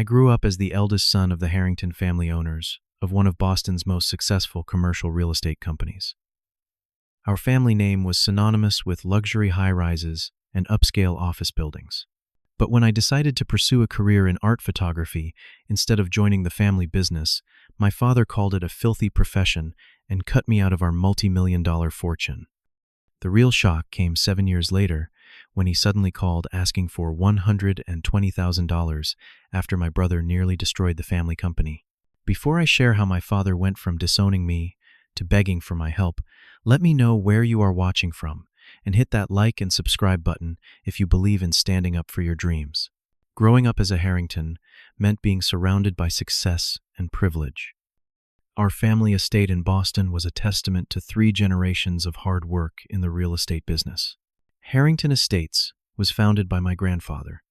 I grew up as the eldest son of the Harrington family owners of one of Boston's most successful commercial real estate companies. Our family name was synonymous with luxury high-rises and upscale office buildings. But when I decided to pursue a career in art photography instead of joining the family business, my father called it a filthy profession and cut me out of our multi-million-dollar fortune. The real shock came 7 years later when he suddenly called asking for $120,000 after my brother nearly destroyed the family company. Before I share how my father went from disowning me to begging for my help, let me know where you are watching from, and hit that like and subscribe button if you believe in standing up for your dreams. Growing up as a Harrington meant being surrounded by success and privilege. Our family estate in Boston was a testament to 3 generations of hard work in the real estate business. Harrington Estates was founded by my grandfather,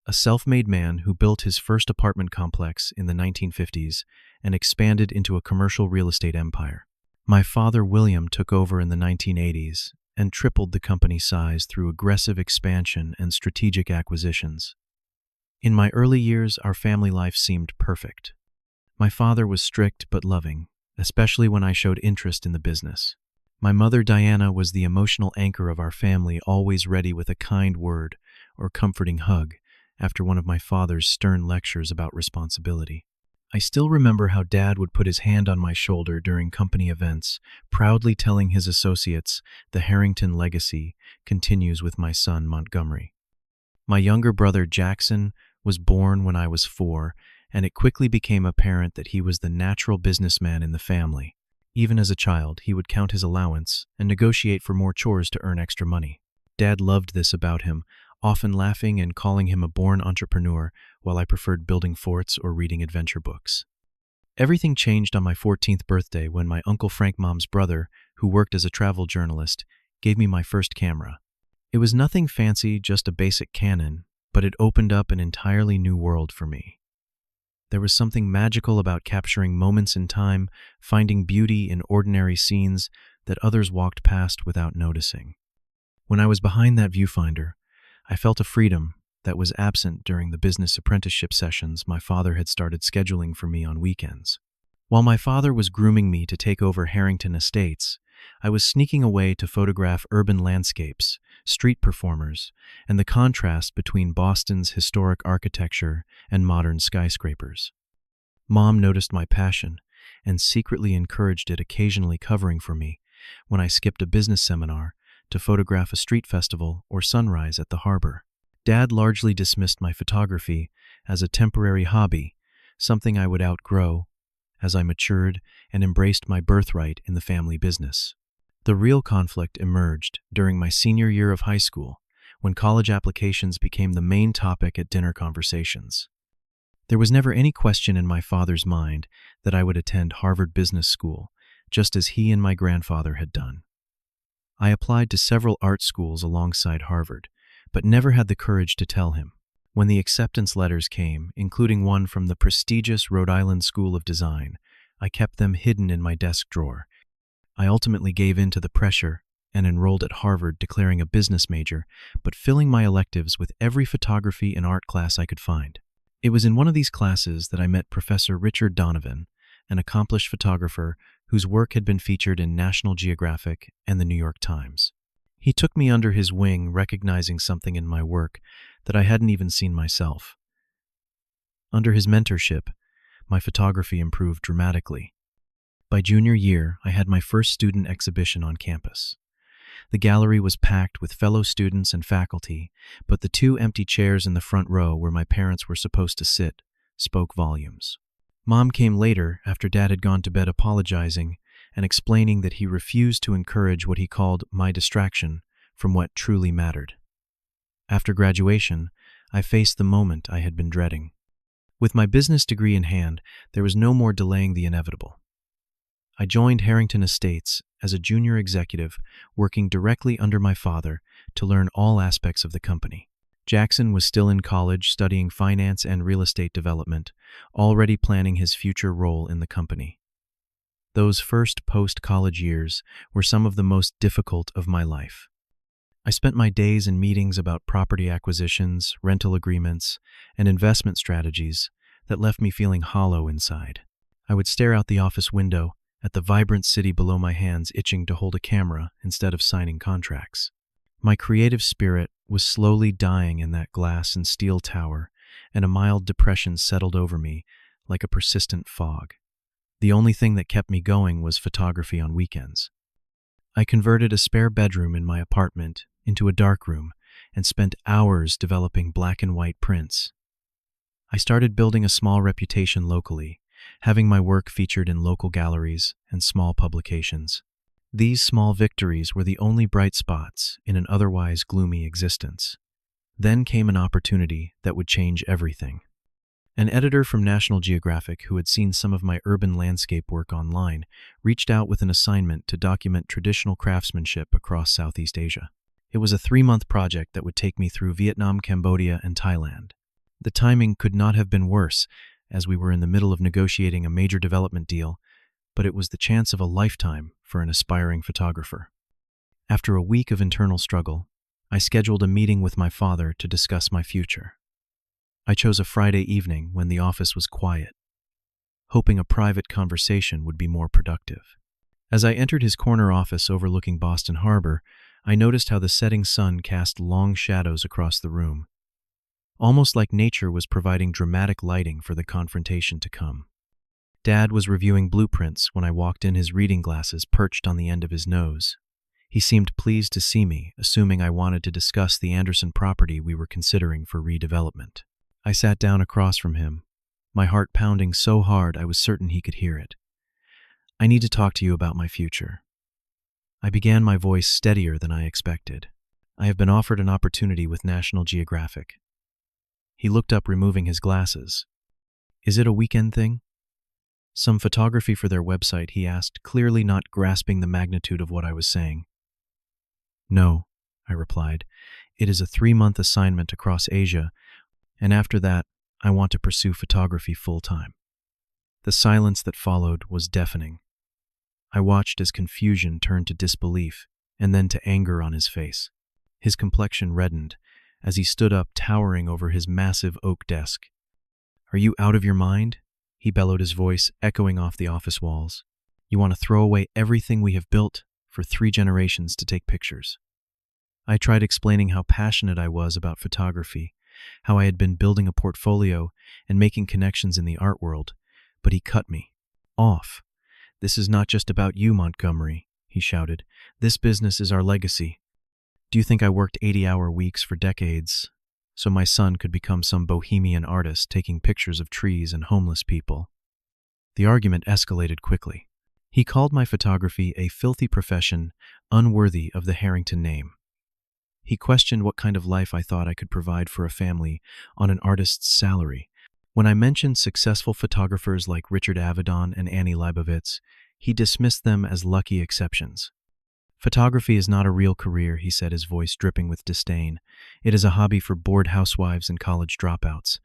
a self-made man who built his first apartment complex in the 1950s and expanded into a commercial real estate empire. My father, William, took over in the 1980s and tripled the company's size through aggressive expansion and strategic acquisitions. In my early years, our family life seemed perfect. My father was strict but loving, especially when I showed interest in the business. My mother, Diana, was the emotional anchor of our family, always ready with a kind word or comforting hug after one of my father's stern lectures about responsibility. I still remember how Dad would put his hand on my shoulder during company events, proudly telling his associates, "The Harrington legacy continues with my son, Montgomery." My younger brother, Jackson, was born when I was 4, and it quickly became apparent that he was the natural businessman in the family. Even as a child, he would count his allowance and negotiate for more chores to earn extra money. Dad loved this about him, often laughing and calling him a born entrepreneur, while I preferred building forts or reading adventure books. Everything changed on my 14th birthday when my Uncle Frank, Mom's brother, who worked as a travel journalist, gave me my first camera. It was nothing fancy, just a basic Canon, but it opened up an entirely new world for me. There was something magical about capturing moments in time, finding beauty in ordinary scenes that others walked past without noticing. When I was behind that viewfinder, I felt a freedom that was absent during the business apprenticeship sessions my father had started scheduling for me on weekends. While my father was grooming me to take over Harrington Estates, I was sneaking away to photograph urban landscapes, street performers, and the contrast between Boston's historic architecture and modern skyscrapers. Mom noticed my passion and secretly encouraged it, occasionally covering for me when I skipped a business seminar to photograph a street festival or sunrise at the harbor. Dad largely dismissed my photography as a temporary hobby, something I would outgrow as I matured and embraced my birthright in the family business. The real conflict emerged during my senior year of high school, when college applications became the main topic at dinner conversations. There was never any question in my father's mind that I would attend Harvard Business School, just as he and my grandfather had done. I applied to several art schools alongside Harvard, but never had the courage to tell him. When the acceptance letters came, including one from the prestigious Rhode Island School of Design, I kept them hidden in my desk drawer. I ultimately gave in to the pressure and enrolled at Harvard, declaring a business major, but filling my electives with every photography and art class I could find. It was in one of these classes that I met Professor Richard Donovan, an accomplished photographer whose work had been featured in National Geographic and the New York Times. He took me under his wing, recognizing something in my work that I hadn't even seen myself. Under his mentorship, my photography improved dramatically. By junior year, I had my first student exhibition on campus. The gallery was packed with fellow students and faculty, but the 2 empty chairs in the front row where my parents were supposed to sit spoke volumes. Mom came later, after Dad had gone to bed, apologizing and explaining that he refused to encourage what he called my distraction from what truly mattered. After graduation, I faced the moment I had been dreading. With my business degree in hand, there was no more delaying the inevitable. I joined Harrington Estates as a junior executive, working directly under my father to learn all aspects of the company. Jackson was still in college studying finance and real estate development, already planning his future role in the company. Those first post-college years were some of the most difficult of my life. I spent my days in meetings about property acquisitions, rental agreements, and investment strategies that left me feeling hollow inside. I would stare out the office window at the vibrant city below my hands, itching to hold a camera instead of signing contracts. My creative spirit was slowly dying in that glass and steel tower, and a mild depression settled over me like a persistent fog. The only thing that kept me going was photography on weekends. I converted a spare bedroom in my apartment into a darkroom and spent hours developing black and white prints. I started building a small reputation locally, having my work featured in local galleries and small publications. These small victories were the only bright spots in an otherwise gloomy existence. Then came an opportunity that would change everything. An editor from National Geographic, who had seen some of my urban landscape work online, reached out with an assignment to document traditional craftsmanship across Southeast Asia. It was a 3-month project that would take me through Vietnam, Cambodia, and Thailand. The timing could not have been worse, as we were in the middle of negotiating a major development deal, but it was the chance of a lifetime for an aspiring photographer. After a week of internal struggle, I scheduled a meeting with my father to discuss my future. I chose a Friday evening when the office was quiet, hoping a private conversation would be more productive. As I entered his corner office overlooking Boston Harbor, I noticed how the setting sun cast long shadows across the room, almost like nature was providing dramatic lighting for the confrontation to come. Dad was reviewing blueprints when I walked in, his reading glasses perched on the end of his nose. He seemed pleased to see me, assuming I wanted to discuss the Anderson property we were considering for redevelopment. I sat down across from him, my heart pounding so hard I was certain he could hear it. "I need to talk to you about my future." I began, my voice steadier than I expected. "I have been offered an opportunity with National Geographic." He looked up, removing his glasses. "Is it a weekend thing?" "Some photography for their website?" he asked, clearly not grasping the magnitude of what I was saying. "No," I replied. "It is a 3-month assignment across Asia, and after that, I want to pursue photography full-time." The silence that followed was deafening. I watched as confusion turned to disbelief and then to anger on his face. His complexion reddened as he stood up, towering over his massive oak desk. "Are you out of your mind?" he bellowed, his voice echoing off the office walls. "You want to throw away everything we have built for 3 generations to take pictures?" I tried explaining how passionate I was about photography, how I had been building a portfolio and making connections in the art world, but he cut me off. "This is not just about you, Montgomery," he shouted. "This business is our legacy. Do you think I worked 80-hour weeks for decades so my son could become some bohemian artist taking pictures of trees and homeless people?" The argument escalated quickly. He called my photography a filthy profession unworthy of the Harrington name. He questioned what kind of life I thought I could provide for a family on an artist's salary. When I mentioned successful photographers like Richard Avedon and Annie Leibovitz, he dismissed them as lucky exceptions. "Photography is not a real career," he said, his voice dripping with disdain. "It is a hobby for bored housewives and college dropouts.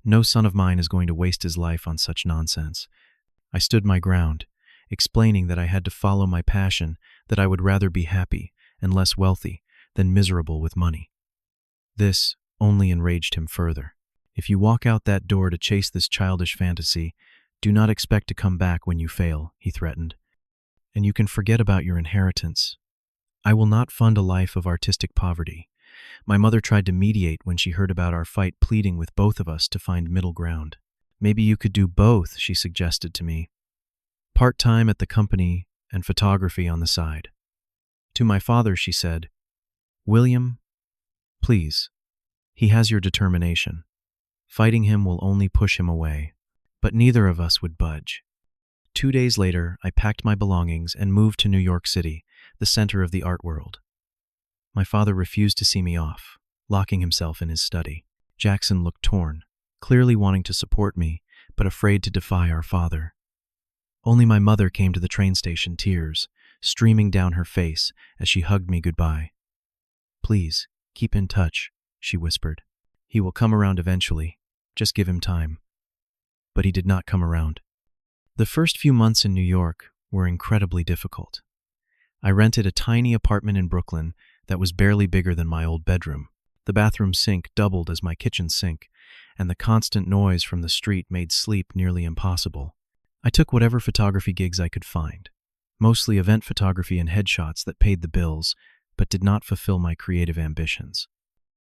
No son of mine is going to waste his life on such nonsense." I stood my ground, explaining that I had to follow my passion, that I would rather be happy and less wealthy than miserable with money. This only enraged him further. "If you walk out that door to chase this childish fantasy, do not expect to come back when you fail," he threatened. "And you can forget about your inheritance. I will not fund a life of artistic poverty. My mother tried to mediate when she heard about our fight, pleading with both of us to find middle ground. Maybe you could do both," she suggested to me. "Part-time at the company and photography on the side." To my father, she said, "William, please. He has your determination. Fighting him will only push him away." But neither of us would budge. 2 days later, I packed my belongings and moved to New York City, the center of the art world. My father refused to see me off, locking himself in his study. Jackson looked torn, clearly wanting to support me, but afraid to defy our father. Only my mother came to the train station, tears streaming down her face as she hugged me goodbye. "Please, keep in touch," she whispered. "He will come around eventually. Just give him time." But he did not come around. The first few months in New York were incredibly difficult. I rented a tiny apartment in Brooklyn that was barely bigger than my old bedroom. The bathroom sink doubled as my kitchen sink, and the constant noise from the street made sleep nearly impossible. I took whatever photography gigs I could find, mostly event photography and headshots that paid the bills, but did not fulfill my creative ambitions.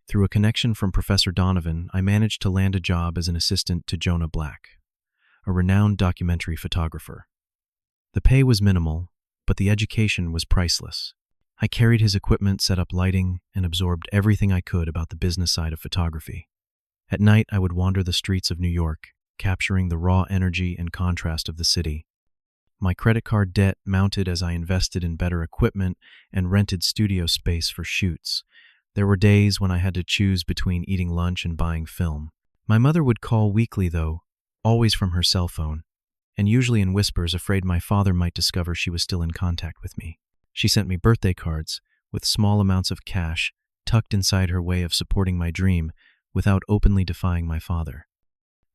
Through a connection from Professor Donovan, I managed to land a job as an assistant to Jonah Black, a renowned documentary photographer. The pay was minimal, but the education was priceless. I carried his equipment, set up lighting, and absorbed everything I could about the business side of photography. At night, I would wander the streets of New York, capturing the raw energy and contrast of the city. My credit card debt mounted as I invested in better equipment and rented studio space for shoots. There were days when I had to choose between eating lunch and buying film. My mother would call weekly, though, always from her cell phone, and usually in whispers, afraid my father might discover she was still in contact with me. She sent me birthday cards with small amounts of cash tucked inside her way of supporting my dream without openly defying my father.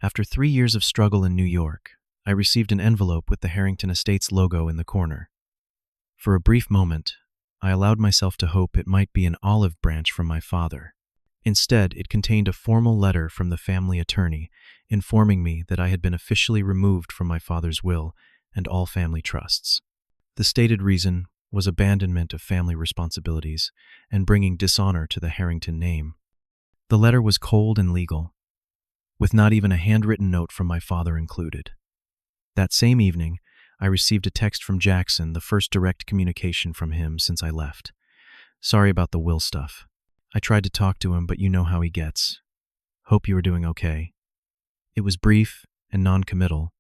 After 3 years of struggle in New York, I received an envelope with the Harrington Estates logo in the corner. For a brief moment, I allowed myself to hope it might be an olive branch from my father. Instead, it contained a formal letter from the family attorney informing me that I had been officially removed from my father's will and all family trusts. The stated reason was abandonment of family responsibilities and bringing dishonor to the Harrington name. The letter was cold and legal, with not even a handwritten note from my father included. That same evening, I received a text from Jackson, the first direct communication from him since I left. Sorry about the will stuff. I tried to talk to him, but you know how he gets. Hope you are doing okay. It was brief and non-committal,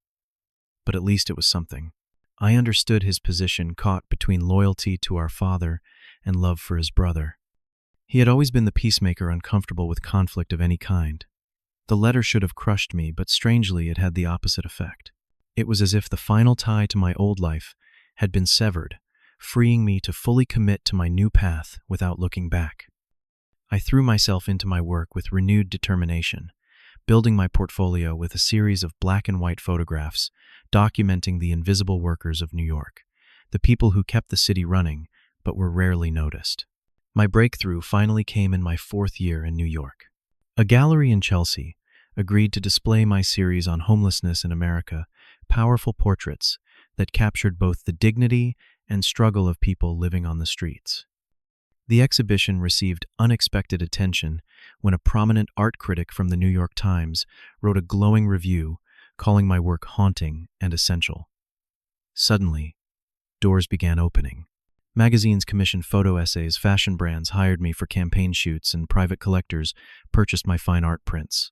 but at least it was something. I understood his position, caught between loyalty to our father and love for his brother. He had always been the peacemaker, uncomfortable with conflict of any kind. The letter should have crushed me, but strangely it had the opposite effect. It was as if the final tie to my old life had been severed, freeing me to fully commit to my new path without looking back. I threw myself into my work with renewed determination, building my portfolio with a series of black and white photographs documenting the invisible workers of New York, the people who kept the city running but were rarely noticed. My breakthrough finally came in my 4th year in New York. A gallery in Chelsea agreed to display my series on homelessness in America, powerful portraits that captured both the dignity and struggle of people living on the streets. The exhibition received unexpected attention when a prominent art critic from the New York Times wrote a glowing review calling my work haunting and essential. Suddenly, doors began opening. Magazines commissioned photo essays, fashion brands hired me for campaign shoots, and private collectors purchased my fine art prints.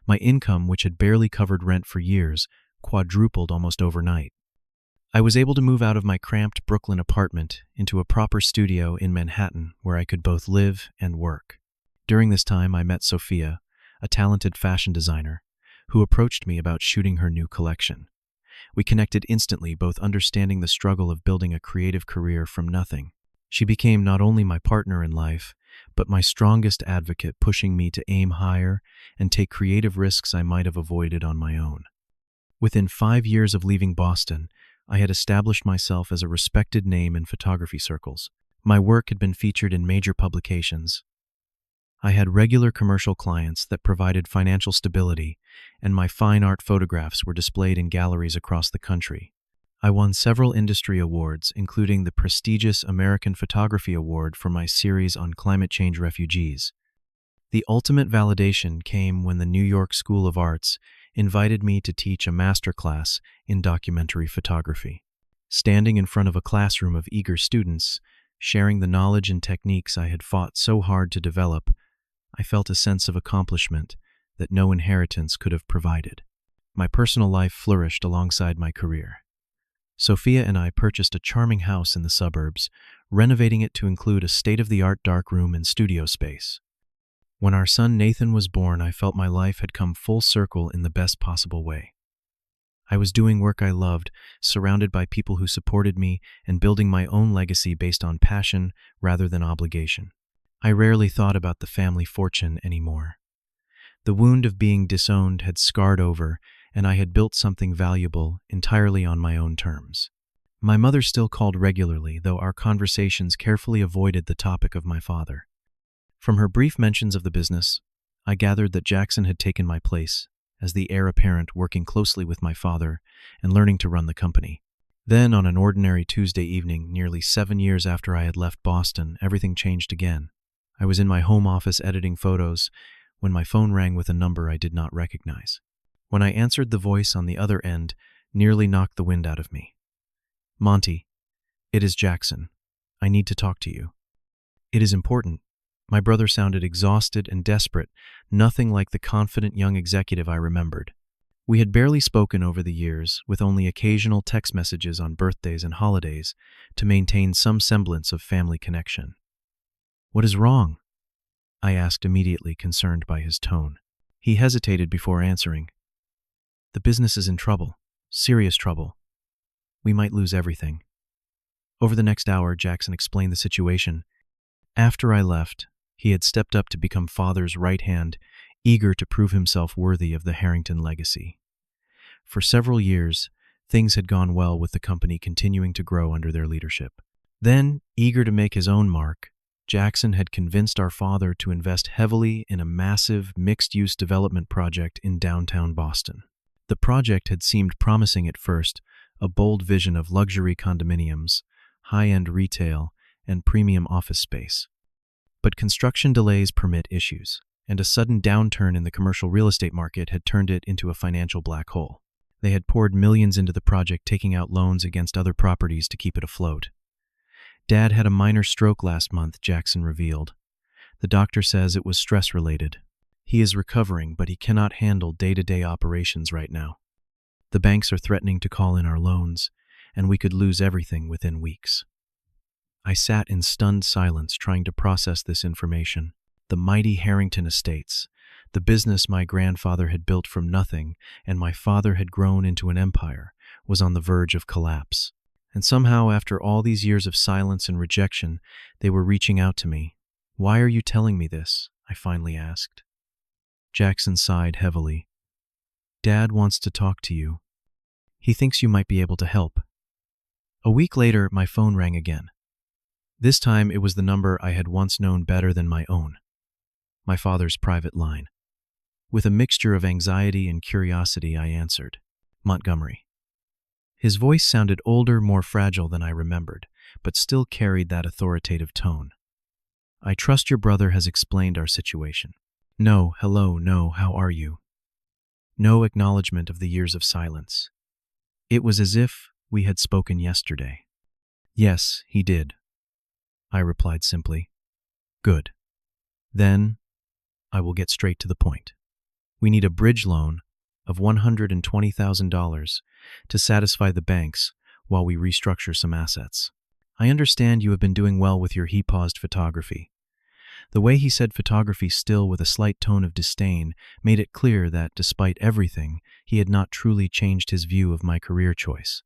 My income, which had barely covered rent for years, quadrupled almost overnight. I was able to move out of my cramped Brooklyn apartment into a proper studio in Manhattan where I could both live and work. During this time, I met Sophia, a talented fashion designer, who approached me about shooting her new collection. We connected instantly, both understanding the struggle of building a creative career from nothing. She became not only my partner in life, but my strongest advocate, pushing me to aim higher and take creative risks I might have avoided on my own. Within 5 years of leaving Boston, I had established myself as a respected name in photography circles. My work had been featured in major publications. I had regular commercial clients that provided financial stability, and my fine art photographs were displayed in galleries across the country. I won several industry awards, including the prestigious American Photography Award for my series on climate change refugees. The ultimate validation came when the New York School of Arts invited me to teach a masterclass in documentary photography. Standing in front of a classroom of eager students, sharing the knowledge and techniques I had fought so hard to develop, I felt a sense of accomplishment that no inheritance could have provided. My personal life flourished alongside my career. Sophia and I purchased a charming house in the suburbs, renovating it to include a state-of-the-art darkroom and studio space. When our son Nathan was born, I felt my life had come full circle in the best possible way. I was doing work I loved, surrounded by people who supported me, and building my own legacy based on passion rather than obligation. I rarely thought about the family fortune anymore. The wound of being disowned had scarred over, and I had built something valuable entirely on my own terms. My mother still called regularly, though our conversations carefully avoided the topic of my father. From her brief mentions of the business, I gathered that Jackson had taken my place as the heir apparent, working closely with my father and learning to run the company. Then, on an ordinary Tuesday evening, nearly 7 years after I had left Boston, everything changed again. I was in my home office editing photos when my phone rang with a number I did not recognize. When I answered, the voice on the other end nearly knocked the wind out of me. "Monty, it is Jackson. I need to talk to you." "It is important." My brother sounded exhausted and desperate, nothing like the confident young executive I remembered. We had barely spoken over the years, with only occasional text messages on birthdays and holidays to maintain some semblance of family connection. "What is wrong?" I asked immediately, concerned by his tone. He hesitated before answering. "The business is in trouble, serious trouble. We might lose everything." Over the next hour, Jackson explained the situation. After I left, he had stepped up to become father's right hand, eager to prove himself worthy of the Harrington legacy. For several years, things had gone well, with the company continuing to grow under their leadership. Then, eager to make his own mark, Jackson had convinced our father to invest heavily in a massive mixed-use development project in downtown Boston. The project had seemed promising at first, a bold vision of luxury condominiums, high-end retail, and premium office space. But construction delays, permit issues, and a sudden downturn in the commercial real estate market had turned it into a financial black hole. They had poured millions into the project, taking out loans against other properties to keep it afloat. "Dad had a minor stroke last month," Jackson revealed. "The doctor says it was stress-related. He is recovering, but he cannot handle day-to-day operations right now. The banks are threatening to call in our loans, and we could lose everything within weeks." I sat in stunned silence, trying to process this information. The mighty Harrington estates, the business my grandfather had built from nothing and my father had grown into an empire, was on the verge of collapse. And somehow, after all these years of silence and rejection, they were reaching out to me. "Why are you telling me this?" I finally asked. Jackson sighed heavily. "Dad wants to talk to you. He thinks you might be able to help." A week later, my phone rang again. This time, it was the number I had once known better than my own. My father's private line. With a mixture of anxiety and curiosity, I answered. "Montgomery." His voice sounded older, more fragile than I remembered, but still carried that authoritative tone. "I trust your brother has explained our situation." "No, hello, no, how are you?" No acknowledgement of the years of silence. It was as if we had spoken yesterday. "Yes, he did," I replied simply. "Good. Then I will get straight to the point. We need a bridge loan of $120,000 to satisfy the banks while we restructure some assets. I understand you have been doing well with your," he paused, "photography." The way he said photography, still with a slight tone of disdain, made it clear that, despite everything, he had not truly changed his view of my career choice.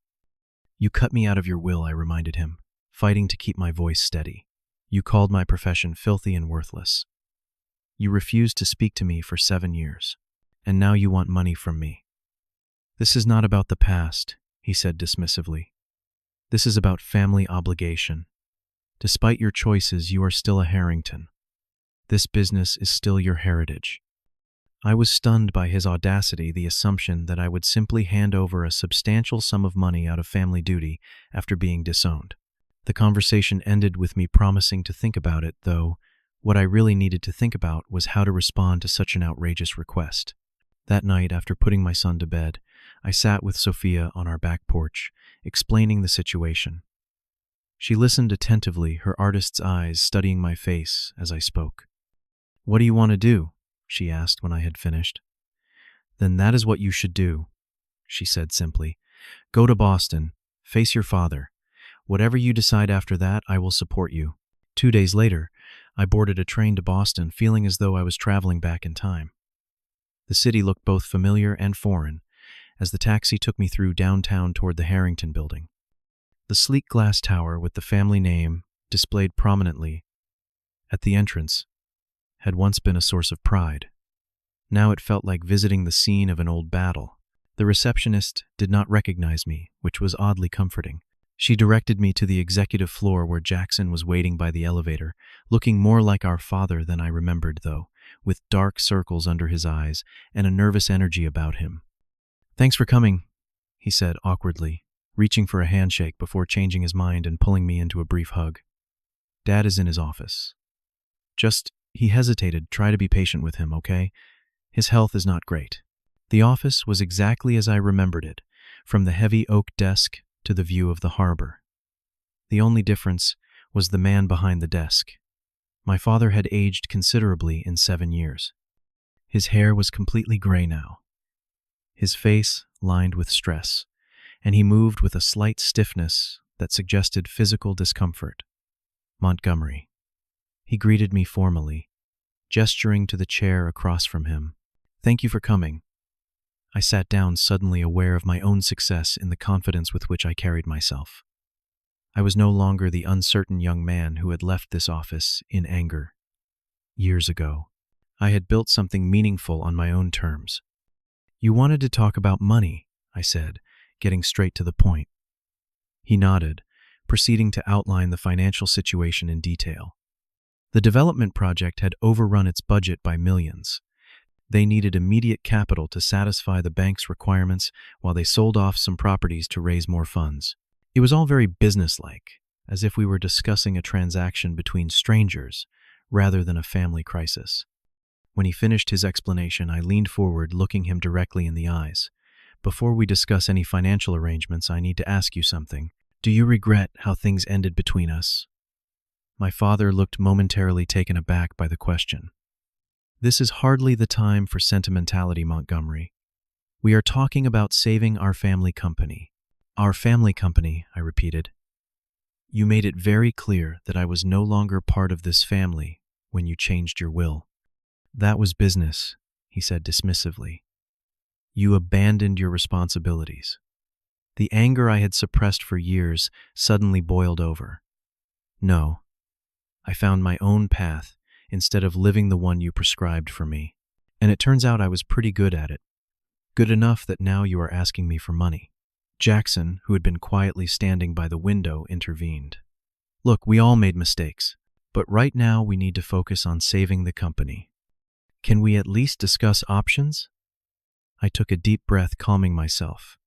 "You cut me out of your will," I reminded him, fighting to keep my voice steady. "You called my profession filthy and worthless. You refused to speak to me for 7 years, and now you want money from me." "This is not about the past," he said dismissively. "This is about family obligation. Despite your choices, you are still a Harrington. This business is still your heritage." I was stunned by his audacity, the assumption that I would simply hand over a substantial sum of money out of family duty after being disowned. The conversation ended with me promising to think about it, though what I really needed to think about was how to respond to such an outrageous request. That night, after putting my son to bed, I sat with Sophia on our back porch, explaining the situation. She listened attentively, her artist's eyes studying my face as I spoke. "What do you want to do?" she asked when I had finished. "Then that is what you should do," she said simply. "Go to Boston, face your father. Whatever you decide after that, I will support you." 2 days later, I boarded a train to Boston, feeling as though I was traveling back in time. The city looked both familiar and foreign as the taxi took me through downtown toward the Harrington building. The sleek glass tower with the family name displayed prominently at the entrance had once been a source of pride. Now it felt like visiting the scene of an old battle. The receptionist did not recognize me, which was oddly comforting. She directed me to the executive floor where Jackson was waiting by the elevator, looking more like our father than I remembered, though, with dark circles under his eyes and a nervous energy about him. "Thanks for coming," he said awkwardly, reaching for a handshake before changing his mind and pulling me into a brief hug. "Dad is in his office. He hesitated. Try to be patient with him, okay? His health is not great." The office was exactly as I remembered it, from the heavy oak desk to the view of the harbor. The only difference was the man behind the desk. My father had aged considerably in 7 years. His hair was completely gray now, his face lined with stress, and he moved with a slight stiffness that suggested physical discomfort. "Montgomery." He greeted me formally, gesturing to the chair across from him. "Thank you for coming." I sat down, suddenly aware of my own success in the confidence with which I carried myself. I was no longer the uncertain young man who had left this office in anger. Years ago, I had built something meaningful on my own terms. "You wanted to talk about money," I said, getting straight to the point. He nodded, proceeding to outline the financial situation in detail. The development project had overrun its budget by millions. They needed immediate capital to satisfy the bank's requirements while they sold off some properties to raise more funds. It was all very businesslike, as if we were discussing a transaction between strangers rather than a family crisis. When he finished his explanation, I leaned forward, looking him directly in the eyes. "Before we discuss any financial arrangements, I need to ask you something. Do you regret how things ended between us?" My father looked momentarily taken aback by the question. "This is hardly the time for sentimentality, Montgomery. We are talking about saving our family company." "Our family company," I repeated. "You made it very clear that I was no longer part of this family when you changed your will." "That was business," he said dismissively. "You abandoned your responsibilities." The anger I had suppressed for years suddenly boiled over. "No, I found my own path instead of living the one you prescribed for me. And it turns out I was pretty good at it. Good enough that now you are asking me for money." Jackson, who had been quietly standing by the window, intervened. "Look, we all made mistakes, but right now we need to focus on saving the company. Can we at least discuss options?" I took a deep breath, calming myself.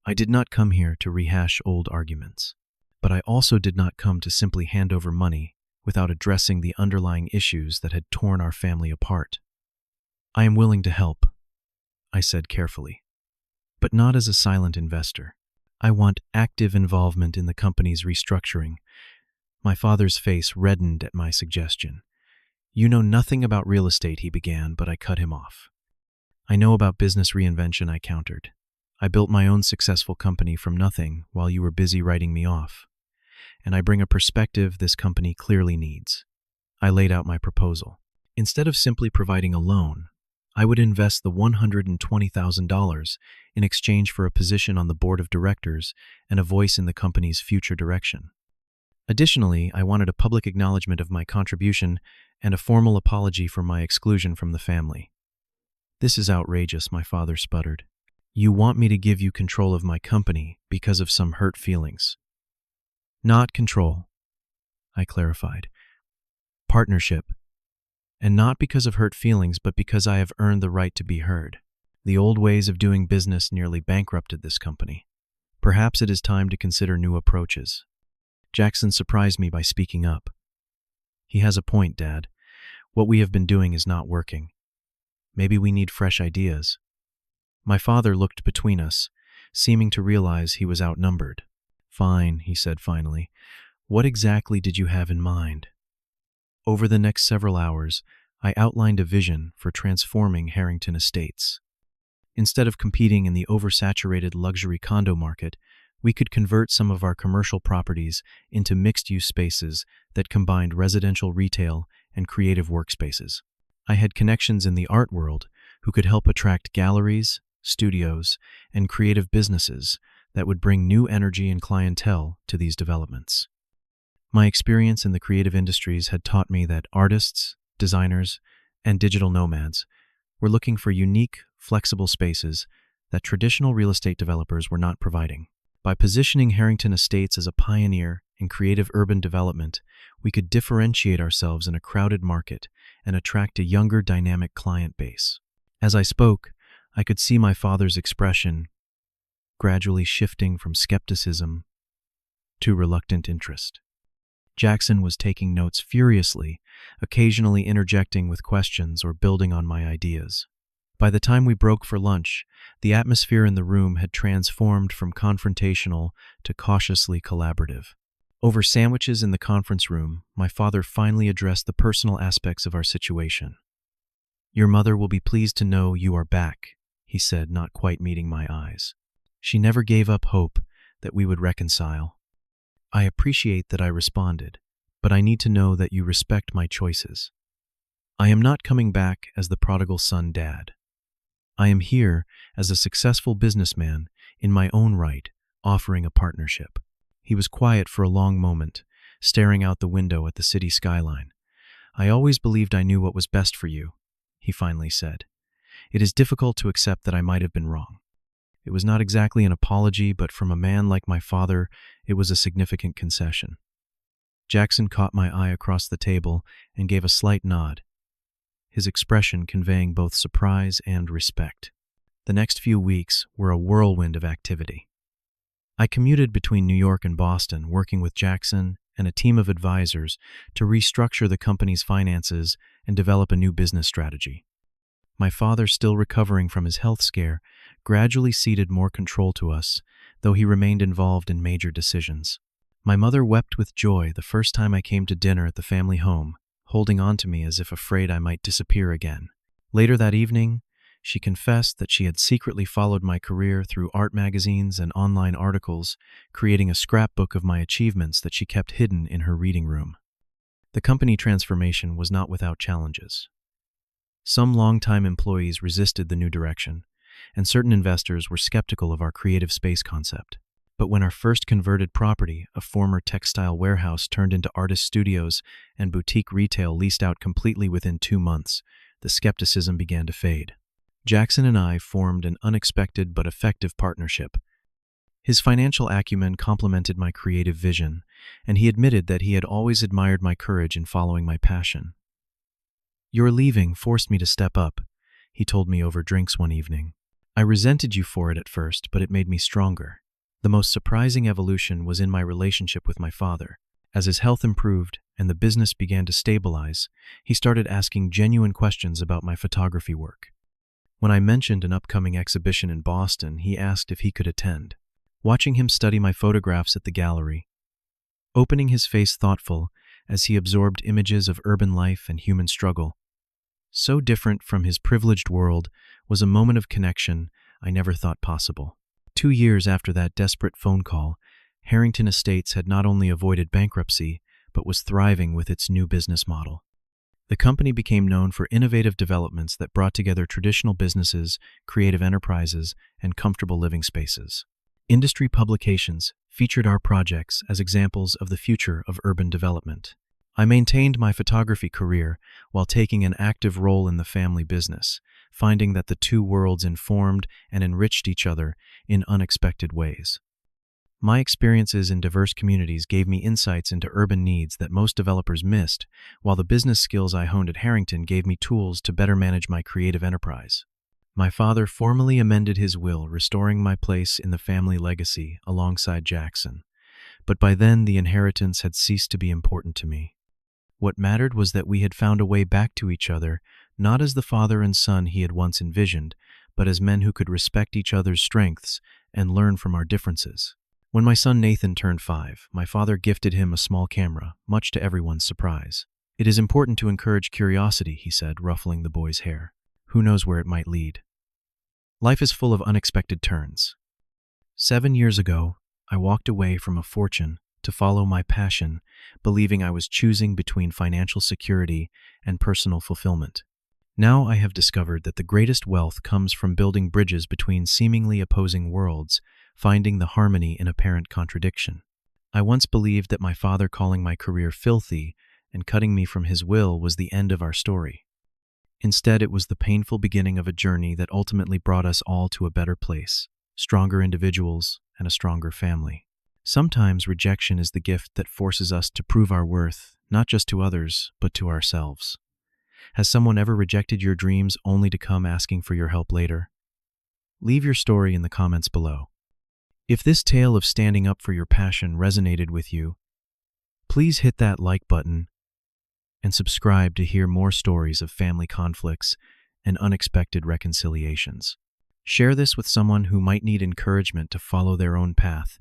I did not come here to rehash old arguments, but I also did not come to simply hand over money without addressing the underlying issues that had torn our family apart. "I am willing to help," I said carefully, "but not as a silent investor. I want active involvement in the company's restructuring." My father's face reddened at my suggestion. "You know nothing about real estate," he began, but I cut him off. "I know about business reinvention," I countered. "I built my own successful company from nothing while you were busy writing me off. And I bring a perspective this company clearly needs." I laid out my proposal. Instead of simply providing a loan, I would invest the $120,000 in exchange for a position on the board of directors and a voice in the company's future direction. Additionally, I wanted a public acknowledgement of my contribution and a formal apology for my exclusion from the family. "This is outrageous," my father sputtered. "You want me to give you control of my company because of some hurt feelings." "Not control," I clarified. "Partnership. And not because of hurt feelings, but because I have earned the right to be heard. The old ways of doing business nearly bankrupted this company. Perhaps it is time to consider new approaches." Jackson surprised me by speaking up. "He has a point, Dad. What we have been doing is not working. Maybe we need fresh ideas." My father looked between us, seeming to realize he was outnumbered. "Fine," he said finally. "What exactly did you have in mind?" Over the next several hours, I outlined a vision for transforming Harrington Estates. Instead of competing in the oversaturated luxury condo market, we could convert some of our commercial properties into mixed-use spaces that combined residential, retail, and creative workspaces. I had connections in the art world who could help attract galleries, studios, and creative businesses that would bring new energy and clientele to these developments. My experience in the creative industries had taught me that artists, designers, and digital nomads were looking for unique, flexible spaces that traditional real estate developers were not providing. By positioning Harrington Estates as a pioneer in creative urban development, we could differentiate ourselves in a crowded market and attract a younger, dynamic client base. As I spoke, I could see my father's expression gradually shifting from skepticism to reluctant interest. Jackson was taking notes furiously, occasionally interjecting with questions or building on my ideas. By the time we broke for lunch, the atmosphere in the room had transformed from confrontational to cautiously collaborative. Over sandwiches in the conference room, my father finally addressed the personal aspects of our situation. "Your mother will be pleased to know you are back," he said, not quite meeting my eyes. "She never gave up hope that we would reconcile." "I appreciate that," I responded, "but I need to know that you respect my choices. I am not coming back as the prodigal son dad. I am here as a successful businessman in my own right, offering a partnership." He was quiet for a long moment, staring out the window at the city skyline. "I always believed I knew what was best for you," he finally said. "It is difficult to accept that I might have been wrong." It was not exactly an apology, but from a man like my father, it was a significant concession. Jackson caught my eye across the table and gave a slight nod, his expression conveying both surprise and respect. The next few weeks were a whirlwind of activity. I commuted between New York and Boston, working with Jackson and a team of advisors to restructure the company's finances and develop a new business strategy. My father, still recovering from his health scare, gradually ceded more control to us, though he remained involved in major decisions. My mother wept with joy the first time I came to dinner at the family home, holding on to me as if afraid I might disappear again. Later that evening, she confessed that she had secretly followed my career through art magazines and online articles, creating a scrapbook of my achievements that she kept hidden in her reading room. The company transformation was not without challenges. Some longtime employees resisted the new direction, and certain investors were skeptical of our creative space concept. But when our first converted property, a former textile warehouse, turned into artist studios and boutique retail leased out completely within 2 months, the skepticism began to fade. Jackson and I formed an unexpected but effective partnership. His financial acumen complemented my creative vision, and he admitted that he had always admired my courage in following my passion. "Your leaving forced me to step up," he told me over drinks one evening. "I resented you for it at first, but it made me stronger." The most surprising evolution was in my relationship with my father. As his health improved and the business began to stabilize, he started asking genuine questions about my photography work. When I mentioned an upcoming exhibition in Boston, he asked if he could attend. Watching him study my photographs at the gallery, opening his face thoughtful as he absorbed images of urban life and human struggle, so different from his privileged world, was a moment of connection I never thought possible. 2 years after that desperate phone call, Harrington Estates had not only avoided bankruptcy, but was thriving with its new business model. The company became known for innovative developments that brought together traditional businesses, creative enterprises, and comfortable living spaces. Industry publications featured our projects as examples of the future of urban development. I maintained my photography career while taking an active role in the family business, finding that the two worlds informed and enriched each other in unexpected ways. My experiences in diverse communities gave me insights into urban needs that most developers missed, while the business skills I honed at Harrington gave me tools to better manage my creative enterprise. My father formally amended his will, restoring my place in the family legacy alongside Jackson. But by then, the inheritance had ceased to be important to me. What mattered was that we had found a way back to each other, not as the father and son he had once envisioned, but as men who could respect each other's strengths and learn from our differences. When my son Nathan turned 5, my father gifted him a small camera, much to everyone's surprise. "It is important to encourage curiosity," he said, ruffling the boy's hair. "Who knows where it might lead? Life is full of unexpected turns." 7 years ago, I walked away from a fortune to follow my passion, believing I was choosing between financial security and personal fulfillment. Now I have discovered that the greatest wealth comes from building bridges between seemingly opposing worlds, finding the harmony in apparent contradiction. I once believed that my father calling my career filthy and cutting me from his will was the end of our story. Instead, it was the painful beginning of a journey that ultimately brought us all to a better place, stronger individuals, and a stronger family. Sometimes rejection is the gift that forces us to prove our worth, not just to others, but to ourselves. Has someone ever rejected your dreams only to come asking for your help later? Leave your story in the comments below. If this tale of standing up for your passion resonated with you, please hit that like button and subscribe to hear more stories of family conflicts and unexpected reconciliations. Share this with someone who might need encouragement to follow their own path,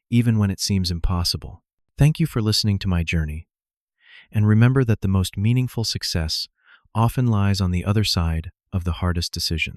even when it seems impossible. Thank you for listening to my journey. And remember that the most meaningful success often lies on the other side of the hardest decisions.